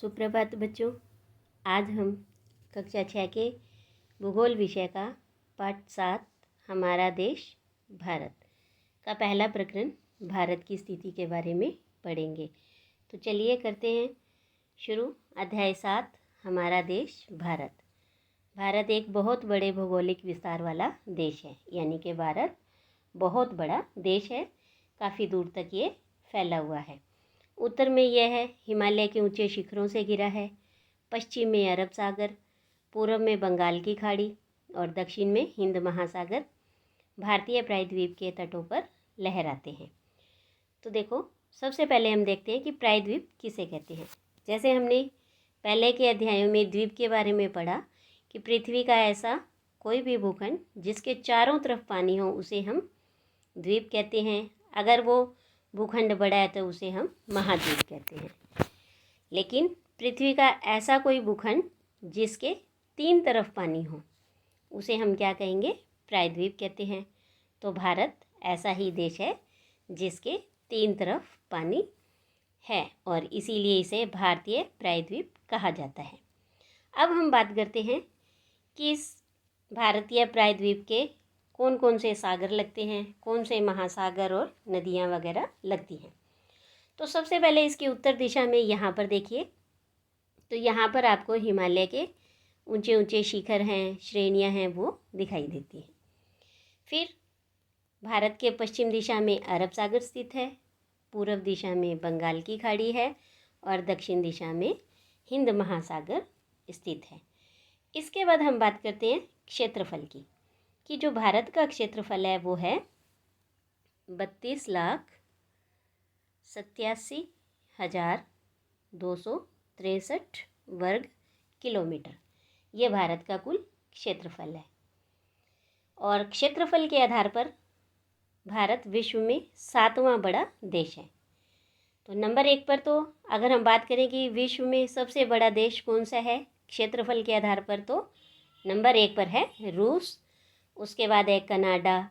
सुप्रभात बच्चों। आज हम कक्षा 6 के भूगोल विषय का पाठ 7 हमारा देश भारत का पहला प्रकरण भारत की स्थिति के बारे में पढ़ेंगे। तो चलिए करते हैं शुरू। अध्याय 7 हमारा देश भारत। भारत एक बहुत बड़े भौगोलिक विस्तार वाला देश है, यानी कि भारत बहुत बड़ा देश है। काफ़ी दूर तक ये फैला हुआ है। उत्तर में यह है हिमालय के ऊंचे शिखरों से घिरा है, पश्चिम में अरब सागर, पूर्व में बंगाल की खाड़ी और दक्षिण में हिंद महासागर भारतीय प्रायद्वीप के तटों पर लहराते हैं। तो देखो, सबसे पहले हम देखते हैं कि प्रायद्वीप किसे कहते हैं। जैसे हमने पहले के अध्यायों में द्वीप के बारे में पढ़ा कि पृथ्वी का ऐसा कोई भी भूखंड जिसके चारों तरफ पानी हो उसे हम द्वीप कहते हैं। अगर वो भूखंड बड़ा है तो उसे हम महाद्वीप कहते हैं। लेकिन पृथ्वी का ऐसा कोई भूखंड जिसके 3 तरफ पानी हो उसे हम क्या कहेंगे? प्रायद्वीप कहते हैं। तो भारत ऐसा ही देश है जिसके 3 तरफ पानी है और इसीलिए इसे भारतीय प्रायद्वीप कहा जाता है। अब हम बात करते हैं कि इस भारतीय प्रायद्वीप के कौन कौन से सागर लगते हैं, कौन से महासागर और नदियाँ वगैरह लगती हैं। तो सबसे पहले इसकी उत्तर दिशा में यहाँ पर देखिए, तो यहाँ पर आपको हिमालय के ऊंचे ऊंचे शिखर हैं, श्रेणियाँ हैं, वो दिखाई देती हैं। फिर भारत के पश्चिम दिशा में अरब सागर स्थित है, पूर्व दिशा में बंगाल की खाड़ी है और दक्षिण दिशा में हिंद महासागर स्थित है। इसके बाद हम बात करते हैं क्षेत्रफल की, कि जो भारत का क्षेत्रफल है वो है 32,87,263 वर्ग किलोमीटर। ये भारत का कुल क्षेत्रफल है। और क्षेत्रफल के आधार पर भारत विश्व में 7वां बड़ा देश है। तो नंबर 1 पर, तो अगर हम बात करें कि विश्व में सबसे बड़ा देश कौन सा है क्षेत्रफल के आधार पर, तो नंबर 1 पर है रूस। उसके बाद है कनाडा,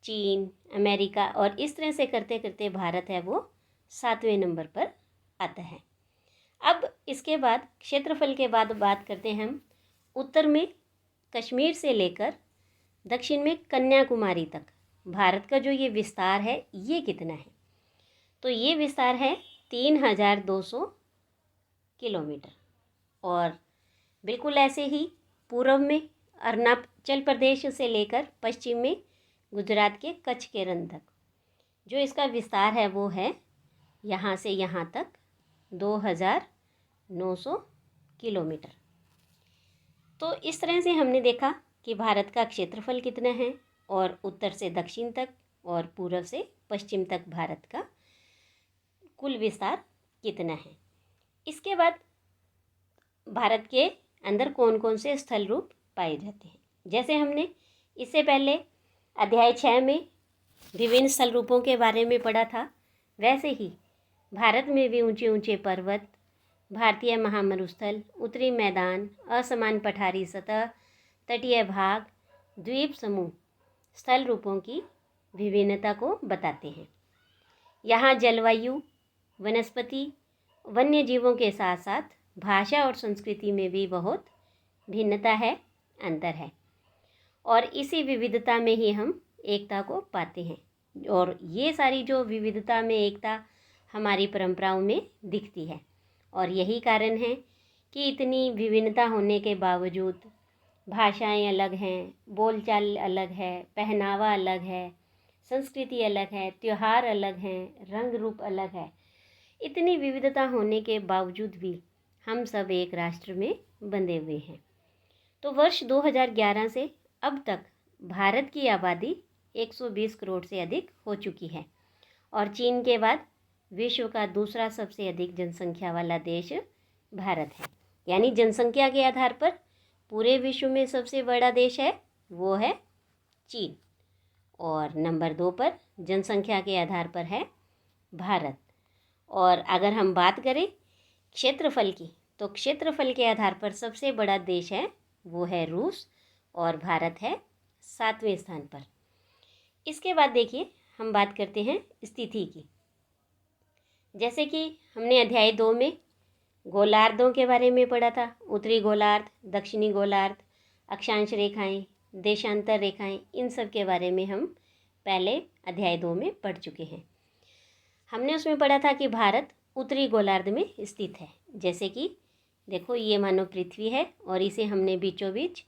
चीन, अमेरिका और इस तरह से करते करते भारत है वो 7वें नंबर पर आता है। अब इसके बाद क्षेत्रफल के बाद बात करते हैं हम उत्तर में कश्मीर से लेकर दक्षिण में कन्याकुमारी तक भारत का जो ये विस्तार है ये कितना है। तो ये विस्तार है 3,200 किलोमीटर। और बिल्कुल ऐसे ही पूर्व में अरुणाचल प्रदेश से लेकर पश्चिम में गुजरात के कच्छ के रण तक जो इसका विस्तार है वो है यहाँ से यहाँ तक 2,900 किलोमीटर। तो इस तरह से हमने देखा कि भारत का क्षेत्रफल कितना है और उत्तर से दक्षिण तक और पूर्व से पश्चिम तक भारत का कुल विस्तार कितना है। इसके बाद भारत के अंदर कौन कौन से स्थल रूप पाए जाते हैं। जैसे हमने इससे पहले अध्याय 6 में विभिन्न स्थल रूपों के बारे में पढ़ा था, वैसे ही भारत में भी ऊंचे ऊंचे पर्वत, भारतीय महामरुस्थल, उत्तरी मैदान, असमान पठारी सतह, तटीय भाग, द्वीप समूह स्थल रूपों की विभिन्नता को बताते हैं। यहाँ जलवायु, वनस्पति, वन्य जीवों के साथ साथ भाषा और संस्कृति में भी बहुत भिन्नता है, अंतर है। और इसी विविधता में ही हम एकता को पाते हैं। और ये सारी जो विविधता में एकता हमारी परंपराओं में दिखती है। और यही कारण है कि इतनी विभिन्नता होने के बावजूद भाषाएं अलग हैं, बोलचाल अलग है, पहनावा अलग है, संस्कृति अलग है, त्यौहार अलग हैं, रंग रूप अलग है। इतनी विविधता होने के बावजूद भी हम सब एक राष्ट्र में बंधे हुए हैं। तो वर्ष 2011 से अब तक भारत की आबादी 120 करोड़ से अधिक हो चुकी है और चीन के बाद विश्व का दूसरा सबसे अधिक जनसंख्या वाला देश भारत है। यानी जनसंख्या के आधार पर पूरे विश्व में सबसे बड़ा देश है वो है चीन और नंबर 2 पर जनसंख्या के आधार पर है भारत। और अगर हम बात करें क्षेत्रफल की, तो क्षेत्रफल के आधार पर सबसे बड़ा देश है वो है रूस और भारत है 7वें स्थान पर। इसके बाद देखिए हम बात करते हैं स्थिति की। जैसे कि हमने अध्याय 2 में गोलार्धों के बारे में पढ़ा था, उत्तरी गोलार्ध, दक्षिणी गोलार्ध, अक्षांश रेखाएं, देशांतर रेखाएं, इन सब के बारे में हम पहले अध्याय 2 में पढ़ चुके हैं। हमने उसमें पढ़ा था कि भारत उत्तरी गोलार्ध में स्थित है। जैसे कि देखो, ये मानो पृथ्वी है और इसे हमने बीचों बीच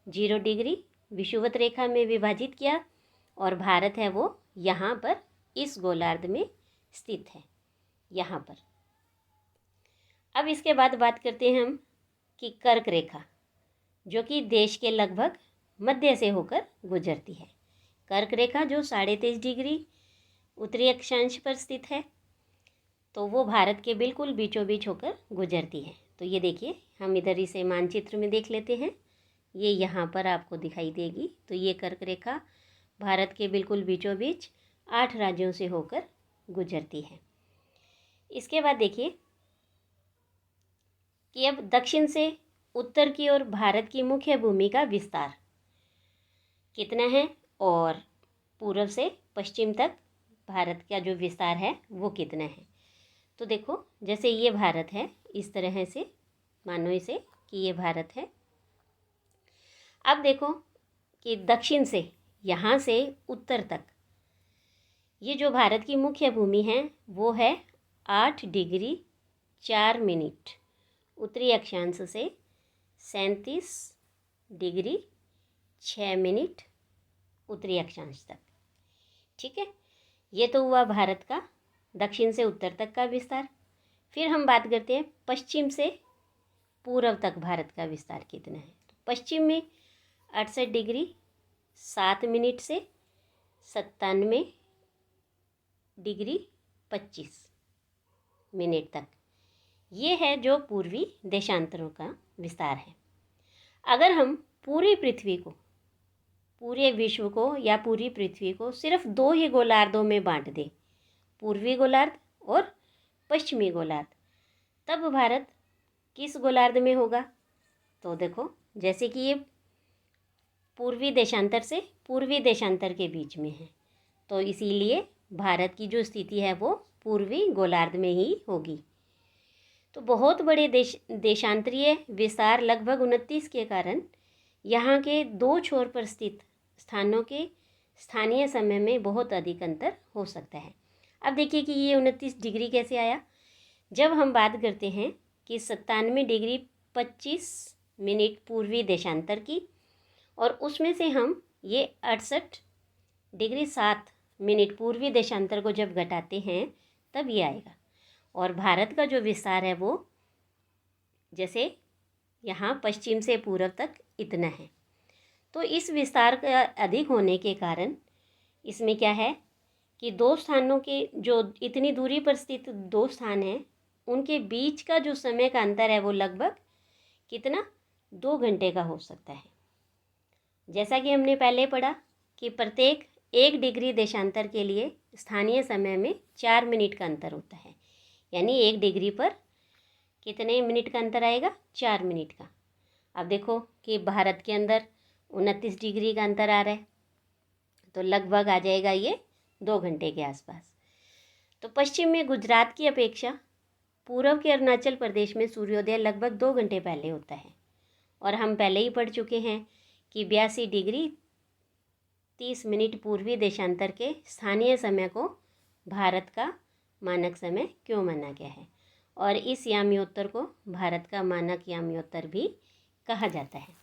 0 डिग्री विषुवत रेखा में विभाजित किया और भारत है वो यहाँ पर इस गोलार्ध में स्थित है, यहाँ पर। अब इसके बाद बात करते हैं हम कि कर्क रेखा, जो कि देश के लगभग मध्य से होकर गुजरती है। कर्क रेखा जो 23.5 डिग्री उत्तरी अक्षांश पर स्थित है, तो वो भारत के बिल्कुल बीचों बीच होकर गुजरती है। तो ये देखिए, हम इधर इसे मानचित्र में देख लेते हैं, ये यहाँ पर आपको दिखाई देगी। तो ये कर्क रेखा भारत के बिल्कुल बीचों बीच 8 राज्यों से होकर गुजरती है। इसके बाद देखिए कि अब दक्षिण से उत्तर की ओर भारत की मुख्य भूमि का विस्तार कितना है और पूर्व से पश्चिम तक भारत का जो विस्तार है वो कितना है। तो देखो, जैसे ये भारत है, इस तरह से मानो इसे कि ये भारत है। अब देखो कि दक्षिण से, यहाँ से उत्तर तक, ये जो भारत की मुख्य भूमि है वो है 8 डिग्री 4 मिनट उत्तरी अक्षांश से 37 डिग्री 6 मिनट उत्तरी अक्षांश तक। ठीक है, ये तो हुआ भारत का दक्षिण से उत्तर तक का विस्तार। फिर हम बात करते हैं पश्चिम से पूर्व तक भारत का विस्तार कितना है। तो पश्चिम में 68 डिग्री 7 मिनट से 97 डिग्री 25 मिनट तक, ये है जो पूर्वी देशांतरों का विस्तार है। अगर हम पूरी पृथ्वी को, पूरे विश्व को या पूरी पृथ्वी को सिर्फ 2 ही गोलार्धों में बांट दें, पूर्वी गोलार्ध और पश्चिमी गोलार्ध, तब भारत किस गोलार्ध में होगा। तो देखो, जैसे कि ये पूर्वी देशांतर से पूर्वी देशांतर के बीच में है, तो इसीलिए भारत की जो स्थिति है वो पूर्वी गोलार्ध में ही होगी। तो बहुत बड़े देशांतरीय विस्तार लगभग 29 के कारण यहाँ के 2 छोर पर स्थित स्थानों के स्थानीय समय में बहुत अधिक अंतर हो सकता है। अब देखिए कि ये 29 डिग्री कैसे आया। जब हम बात करते हैं कि 97 डिग्री 25 मिनट पूर्वी देशांतर की, और उसमें से हम ये 68 डिग्री 7 मिनट पूर्वी देशांतर को जब घटाते हैं तब ये आएगा। और भारत का जो विस्तार है वो जैसे यहाँ पश्चिम से पूर्व तक इतना है। तो इस विस्तार का अधिक होने के कारण इसमें क्या है कि 2 स्थानों के, जो इतनी दूरी पर स्थित 2 स्थान हैं, उनके बीच का जो समय का अंतर है वो लगभग कितना, 2 घंटे का हो सकता है। जैसा कि हमने पहले पढ़ा कि प्रत्येक 1 डिग्री देशांतर के लिए स्थानीय समय में 4 मिनट का अंतर होता है, यानी 1 डिग्री पर कितने मिनट का अंतर आएगा, 4 मिनट का। अब देखो कि भारत के अंदर 29 डिग्री का अंतर आ रहा है, तो लगभग आ जाएगा ये 2 घंटे के आसपास। तो पश्चिम में गुजरात की अपेक्षा पूर्व के अरुणाचल प्रदेश में सूर्योदय लगभग 2 घंटे पहले होता है। और हम पहले ही पढ़ चुके हैं कि 82 डिग्री 30 मिनट पूर्वी देशांतर के स्थानीय समय को भारत का मानक समय क्यों माना गया है, और इस याम्योत्तर को भारत का मानक याम्योत्तर भी कहा जाता है।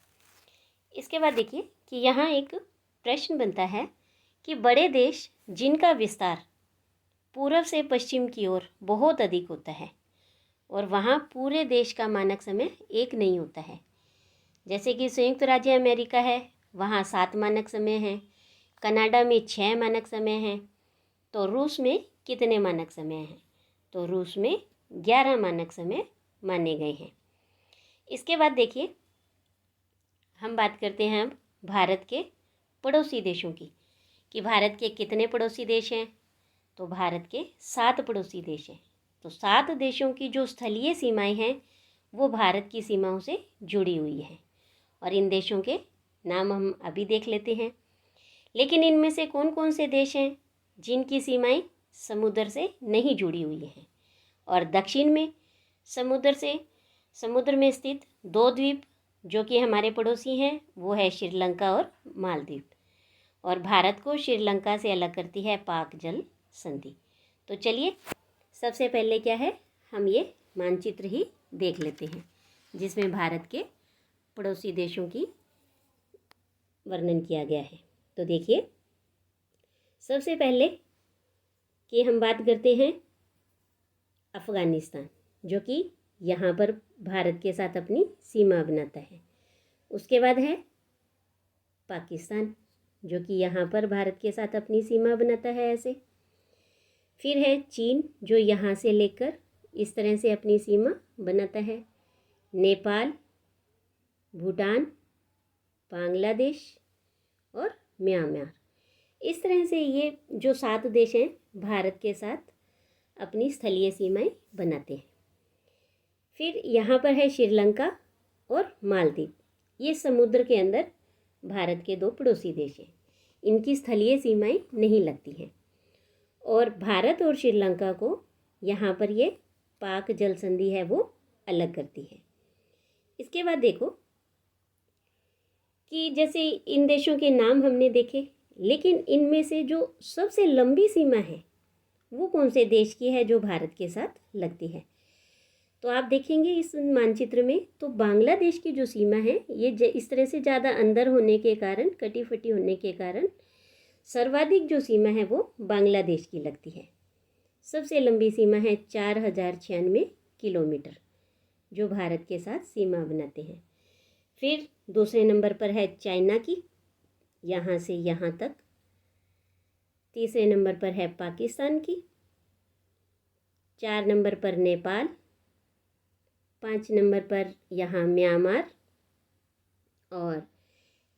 इसके बाद देखिए कि यहाँ एक प्रश्न बनता है कि बड़े देश जिनका विस्तार पूर्व से पश्चिम की ओर बहुत अधिक होता है और वहाँ पूरे देश का मानक समय एक नहीं होता है, जैसे कि संयुक्त राज्य अमेरिका है, वहाँ 7 मानक समय हैं, कनाडा में 6 मानक समय हैं। तो रूस में कितने मानक समय हैं, तो रूस में 11 मानक समय माने गए हैं। इसके बाद देखिए हम बात करते हैं अब भारत के पड़ोसी देशों की, कि भारत के कितने पड़ोसी देश हैं। तो भारत के 7 पड़ोसी देश हैं। तो 7 देशों की जो स्थलीय सीमाएं हैं वो भारत की सीमाओं से जुड़ी हुई हैं, और इन देशों के नाम हम अभी देख लेते हैं। लेकिन इनमें से कौन कौन से देश हैं जिनकी सीमाएं समुद्र से नहीं जुड़ी हुई हैं, और दक्षिण में समुद्र में स्थित दो द्वीप जो कि हमारे पड़ोसी हैं वो है श्रीलंका और मालदीव। और भारत को श्रीलंका से अलग करती है पाक जल संधि। तो चलिए सबसे पहले क्या है, हम ये मानचित्र ही देख लेते हैं जिसमें भारत के पड़ोसी देशों की वर्णन किया गया है। तो देखिए सबसे पहले कि हम बात करते हैं अफ़गानिस्तान, जो कि यहाँ पर भारत के साथ अपनी सीमा बनाता है। उसके बाद है पाकिस्तान, जो कि यहाँ पर भारत के साथ अपनी सीमा बनाता है ऐसे। फिर है चीन, जो यहाँ से लेकर इस तरह से अपनी सीमा बनाता है। नेपाल, भूटान, बांग्लादेश और म्यांमार। इस तरह से ये जो 7 देश हैं भारत के साथ अपनी स्थलीय सीमाएं बनाते हैं। फिर यहाँ पर है श्रीलंका और मालदीव। ये समुद्र के अंदर भारत के 2 पड़ोसी देश हैं। इनकी स्थलीय सीमाएं नहीं लगती हैं और भारत और श्रीलंका को यहाँ पर ये पाक जल संधि है वो अलग करती है। इसके बाद देखो कि जैसे इन देशों के नाम हमने देखे, लेकिन इनमें से जो सबसे लंबी सीमा है वो कौन से देश की है जो भारत के साथ लगती है। तो आप देखेंगे इस मानचित्र में तो बांग्लादेश की जो सीमा है ये इस तरह से ज़्यादा अंदर होने के कारण, कटी फटी होने के कारण सर्वाधिक जो सीमा है वो बांग्लादेश की लगती है। सबसे लंबी सीमा है 4096 किलोमीटर जो भारत के साथ सीमा बनाते हैं। फिर दूसरे नंबर पर है चाइना की, यहाँ से यहाँ तक। तीसरे नंबर पर है पाकिस्तान की। 4 नंबर पर नेपाल। 5 नंबर पर यहाँ म्यांमार और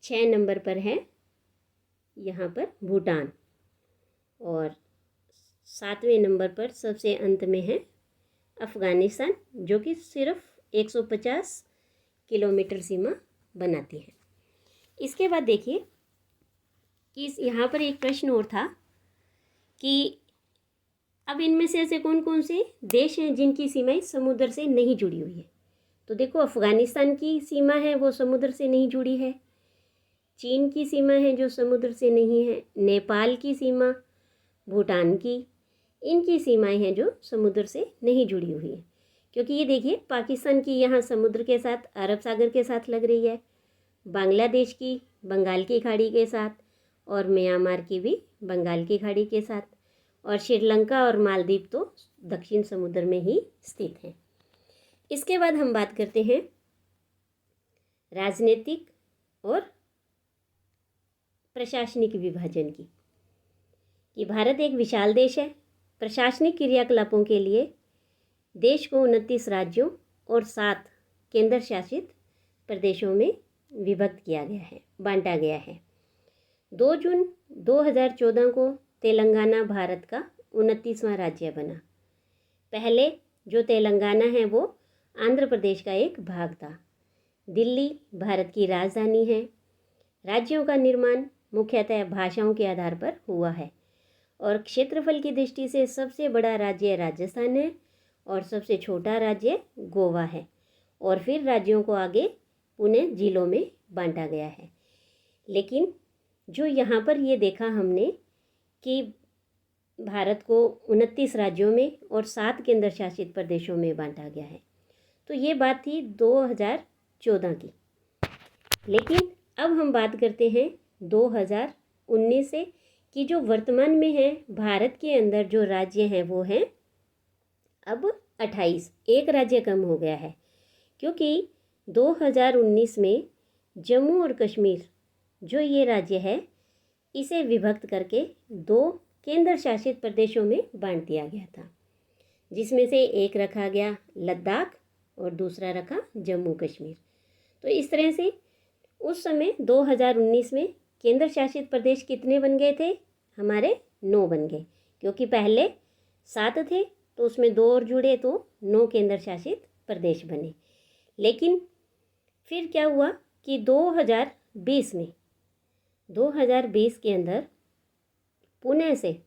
6 नंबर पर है यहाँ पर भूटान और 7वें नंबर पर सबसे अंत में है अफ़गानिस्तान, जो कि सिर्फ 150 किलोमीटर सीमा बनाती है। इसके बाद देखिए कि यहाँ पर एक प्रश्न और था कि अब इनमें से ऐसे कौन कौन से देश हैं जिनकी सीमाएं समुद्र से नहीं जुड़ी हुई है। तो देखो अफ़गानिस्तान की सीमा है वो समुद्र से नहीं जुड़ी है। चीन की सीमा है जो समुद्र से नहीं है। नेपाल की सीमा, भूटान की, इनकी सीमाएं हैं जो समुद्र से नहीं जुड़ी हुई है। क्योंकि ये देखिए पाकिस्तान की यहाँ समुद्र के साथ, अरब सागर के साथ लग रही है, बांग्लादेश की बंगाल की खाड़ी के साथ और म्यांमार की भी बंगाल की खाड़ी के साथ, और श्रीलंका और मालदीव तो दक्षिण समुद्र में ही स्थित हैं। इसके बाद हम बात करते हैं राजनीतिक और प्रशासनिक विभाजन की, कि भारत एक विशाल देश है। प्रशासनिक क्रियाकलापों के लिए देश को 29 राज्यों और 7 केंद्र शासित प्रदेशों में विभक्त किया गया है, बांटा गया है। 2 जून 2014 को तेलंगाना भारत का 29वां राज्य बना। पहले जो तेलंगाना है वो आंध्र प्रदेश का एक भाग था। दिल्ली भारत की राजधानी है। राज्यों का निर्माण मुख्यतः भाषाओं के आधार पर हुआ है और क्षेत्रफल की दृष्टि से सबसे बड़ा राज्य राजस्थान है और सबसे छोटा राज्य गोवा है। और फिर राज्यों को आगे पुणे जिलों में बांटा गया है। लेकिन जो यहाँ पर ये देखा हमने कि भारत को 29 राज्यों में और 7 केंद्र शासित प्रदेशों में बांटा गया है, तो ये बात थी 2014 की। लेकिन अब हम बात करते हैं 2019 से, कि जो वर्तमान में है भारत के अंदर जो राज्य हैं वो हैं अब 28, एक राज्य कम हो गया है। क्योंकि 2019 में जम्मू और कश्मीर जो ये राज्य है इसे विभक्त करके 2 केंद्र शासित प्रदेशों में बांट दिया गया था, जिसमें से एक रखा गया लद्दाख और दूसरा रखा जम्मू कश्मीर। तो इस तरह से उस समय 2019 में केंद्र शासित प्रदेश कितने बन गए थे हमारे? 9 बन गए, क्योंकि पहले 7 थे तो उसमें 2 और जुड़े तो 9 केंद्र शासित प्रदेश बने। लेकिन फिर क्या हुआ कि 2020 के अंदर पुणे से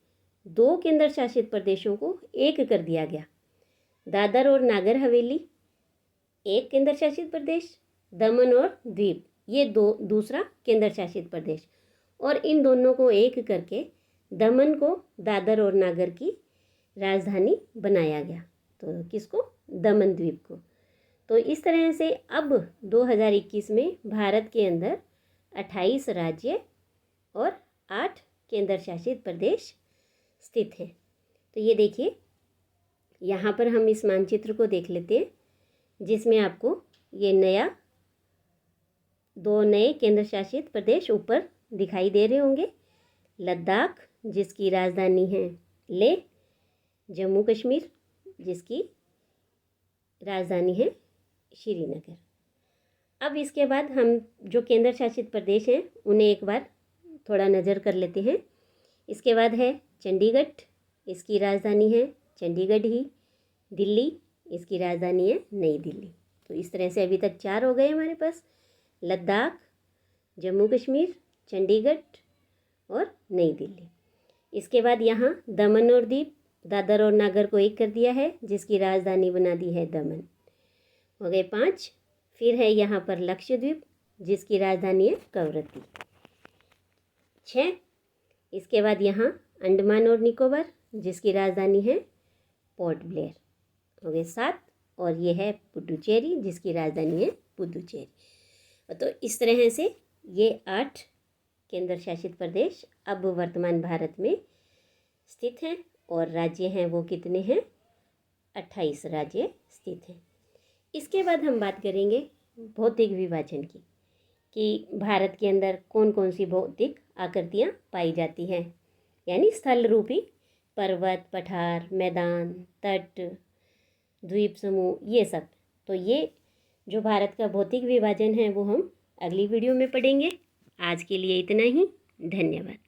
2 केंद्र शासित प्रदेशों को एक कर दिया गया। दादर और नागर हवेली एक केंद्र शासित प्रदेश, दमन और द्वीप ये दूसरा केंद्र शासित प्रदेश, और इन दोनों को एक करके दमन को दादर और नागर की राजधानी बनाया गया। तो किसको? दमन द्वीप को। तो इस तरह से अब 2021 में भारत के अंदर 28 राज्य और 8 केंद्र शासित प्रदेश स्थित हैं। तो ये देखिए, यहाँ पर हम इस मानचित्र को देख लेते हैं, जिसमें आपको ये दो नए केंद्र शासित प्रदेश ऊपर दिखाई दे रहे होंगे। लद्दाख जिसकी राजधानी है लेह, जम्मू कश्मीर जिसकी राजधानी है श्रीनगर। अब इसके बाद हम जो केंद्र शासित प्रदेश हैं उन्हें एक बार थोड़ा नज़र कर लेते हैं। इसके बाद है चंडीगढ़, इसकी राजधानी है चंडीगढ़ ही। दिल्ली, इसकी राजधानी है नई दिल्ली। तो इस तरह से अभी तक 4 हो गए हमारे पास, लद्दाख, जम्मू कश्मीर, चंडीगढ़ और नई दिल्ली। इसके बाद यहाँ दमन और दीव, दादर और नागर को एक कर दिया है, जिसकी राजधानी बना दी है दमन। हो गए 5। फिर है यहाँ पर लक्षद्वीप, जिसकी राजधानी है कवरत्ती। 6। इसके बाद यहाँ अंडमान और निकोबार, जिसकी राजधानी है पोर्ट ब्लेयर। हो गए 7। और ये है पुडुचेरी, जिसकी राजधानी है पुडुचेरी। तो इस तरह से ये 8 केंद्र शासित प्रदेश अब वर्तमान भारत में स्थित हैं, और राज्य हैं वो कितने हैं? 28 राज्य स्थित हैं। इसके बाद हम बात करेंगे भौतिक विभाजन की, कि भारत के अंदर कौन कौन सी भौतिक आकृतियाँ पाई जाती हैं, यानी स्थल रूपी पर्वत, पठार, मैदान, तट, द्वीप समूह, ये सब। तो ये जो भारत का भौतिक विभाजन है वो हम अगली वीडियो में पढ़ेंगे। आज के लिए इतना ही। धन्यवाद।